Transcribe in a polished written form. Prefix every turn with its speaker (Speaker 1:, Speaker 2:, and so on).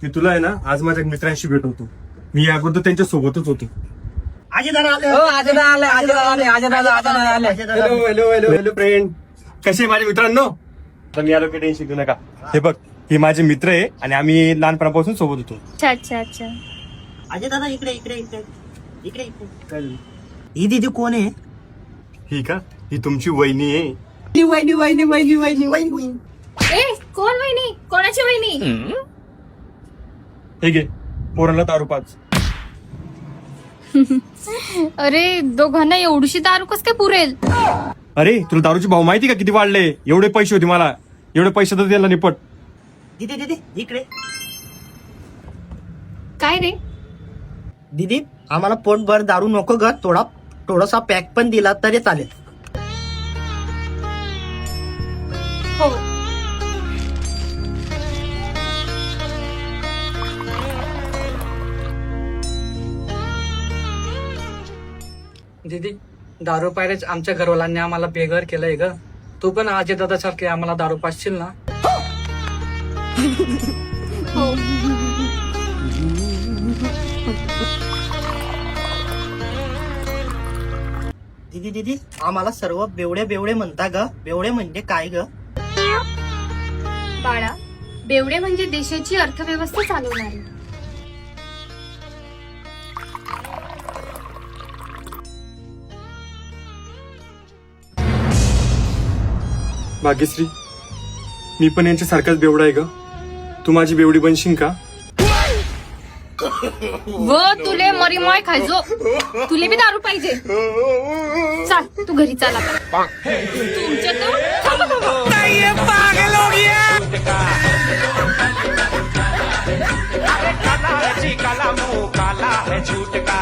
Speaker 1: मी तुला आहे ना आज माझ्या मित्रांशी भेटवतो. मी अगोदर त्यांच्या सोबतच होतो. हॅलो फ्रेंड, कसे माझे मित्रांनो? तर मी आलो की टेन्शन घेऊ नका. हे बघ, हे माझे मित्र आहे आणि आम्ही लहानपणापासून सोबत होतो.
Speaker 2: अच्छा अच्छा अच्छा.
Speaker 3: अजय दादा इकडे इकडे इकडे इकडे इकडे. ही दीदी कोण आहे?
Speaker 1: ही का? ही तुमची वहिनी आहे.
Speaker 3: वहिनी वहिनी वहिनी वहिनी वहिनी.
Speaker 2: ए कोण वहिनी? कोणाची वहिनी?
Speaker 1: हे घे, पोराला दारू पाच.
Speaker 2: अरे दोघांना एवढीशी दारू कस काय पुरेल?
Speaker 1: अरे तुला दारूचे भाव माहिती का किती वाढले? एवढे पैसे होते मला, एवढे पैसे तर द्यायला निपट.
Speaker 3: दीदी दीदी इकडे.
Speaker 2: काय रे?
Speaker 3: दीदी आम्हाला पोटभर दारू नको ग, थोडासा पॅक पण दिला तरी चालेल.
Speaker 2: हो.
Speaker 4: दीदी दारू पायरेच आमच्या घरवाल्यांनी आम्हाला बेघर केलंय ग. तू पण अजय दादा सारखे आम्हाला दारू पाचशील ना?
Speaker 2: हो.
Speaker 3: दीदी दीदी आम्हाला सर्व बेवडे बेवडे म्हणता ग. बेवडे म्हणजे काय ग?
Speaker 2: बाळा, बेवडे म्हणजे देशाची अर्थव्यवस्था चालवणारे.
Speaker 1: भाग्यश्री, मी पण यांच्यासारखाच बेवडा आहे ग. तू माझी बेवडी बनशील का?
Speaker 2: व तुले मरी माय खायचो. तुले बी दारू पाहिजे. चाल तू घरी चाल आता. तुमच्या
Speaker 5: काला मुंह काला है झूठ का